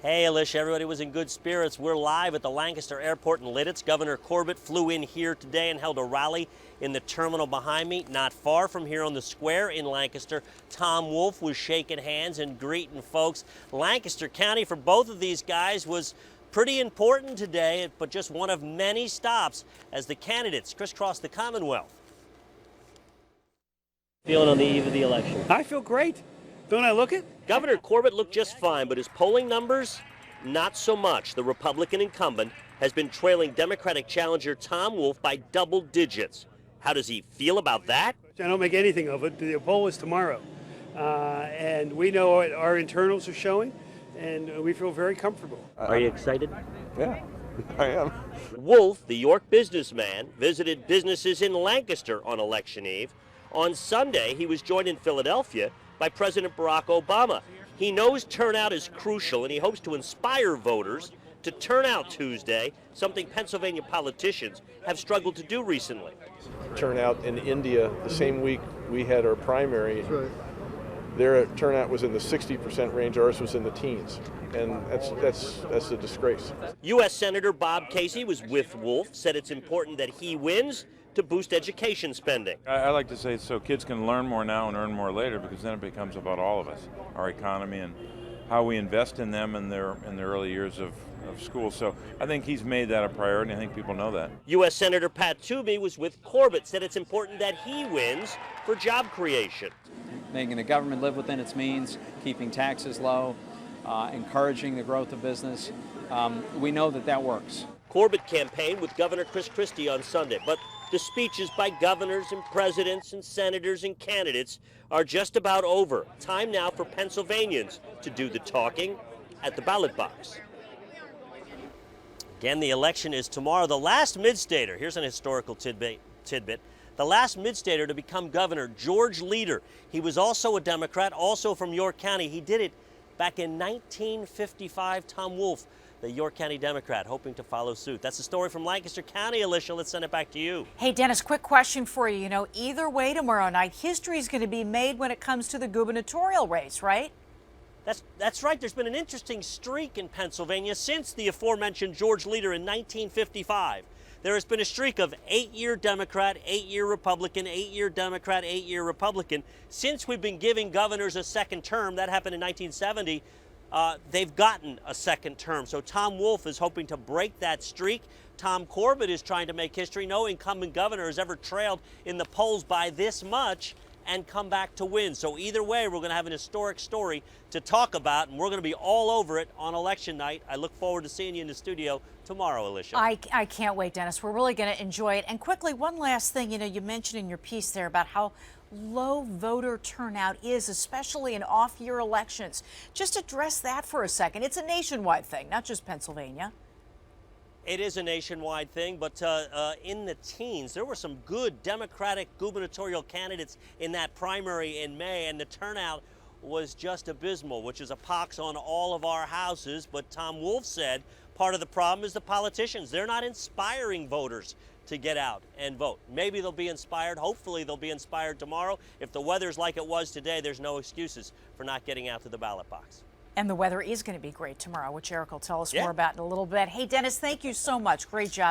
Hey, Alicia, everybody was in good spirits. We're live at the Lancaster Airport in Lidditz. Governor Corbett flew in here today and held a rally in the terminal behind me. Not far from here on the square in Lancaster, Tom Wolf was shaking hands and greeting folks. Lancaster County for both of these guys was pretty important today, but just one of many stops as the candidates crisscross the Commonwealth. Feeling on the eve of the election? I feel great. Don't I look it? Governor Corbett looked just fine, but his polling numbers, not so much. The Republican incumbent has been trailing Democratic challenger Tom Wolf by double digits. How does he feel about that? I don't make anything of it. The poll is tomorrow. And we know what our internals are showing, and we feel very comfortable. Are you excited? Yeah, I am. Wolf, the York businessman, visited businesses in Lancaster on election eve. On Sunday, he was joined in Philadelphia by President Barack Obama. He knows turnout is crucial, and he hopes to inspire voters to turn out Tuesday, something Pennsylvania politicians have struggled to do recently. Turnout in India, the same week we had our primary, their turnout was in the 60% range, ours was in the teens. And that's a disgrace. U.S. Senator Bob Casey was with Wolf, said it's important that he wins to boost education spending. I like to say so kids can learn more now and earn more later, because then it becomes about all of us, our economy and how we invest in them in their early years of school. So I think he's made that a priority, and I think people know that. U.S. Senator Pat Toomey was with Corbett, said it's important that he wins for job creation. Making the government live within its means, keeping taxes low, encouraging the growth of business. We know that works. Corbett campaigned with Governor Chris Christie on Sunday, but the speeches by governors and presidents and senators and candidates are just about over. Time now for Pennsylvanians to do the talking at the ballot box. Again, the election is tomorrow. The last mid-stater, here's an historical tidbit. The last mid-stater to become governor, George Leader. He was also a Democrat, also from York County. He did it back in 1955. Tom Wolf, the York County Democrat, hoping to follow suit. That's the story from Lancaster County. Alicia, let's send it back to you. Hey, Dennis, quick question for you. You know, either way tomorrow night, history is going to be made when it comes to the gubernatorial race, right? That's right. There's been an interesting streak in Pennsylvania since the aforementioned George Leader in 1955. There has been a streak of 8-year Democrat, 8-year Republican, 8-year Democrat, 8-year Republican. Since we've been giving governors a second term, that happened in 1970, they've gotten a second term. So Tom Wolf is hoping to break that streak. Tom Corbett is trying to make history. No incumbent governor has ever trailed in the polls by this much and come back to win. So either way, we're going to have an historic story to talk about, and we're going to be all over it on election night. I look forward to seeing you in the studio tomorrow, Alicia. I can't wait, Dennis. We're really going to enjoy it. And quickly, one last thing. You know, you mentioned in your piece there about how low voter turnout is, especially in off-year elections. Just address that for a second. It's a nationwide thing, not just Pennsylvania. It is a nationwide thing, but in the teens, there were some good Democratic gubernatorial candidates in that primary in May, and the turnout was just abysmal, which is a pox on all of our houses. But Tom Wolf said part of the problem is the politicians. They're not inspiring voters to get out and vote. Maybe they'll be inspired. Hopefully they'll be inspired tomorrow. If the weather's like it was today, there's no excuses for not getting out to the ballot box. And the weather is going to be great tomorrow, which Eric will tell us more about in a little bit. Hey, Dennis, thank you so much. Great job.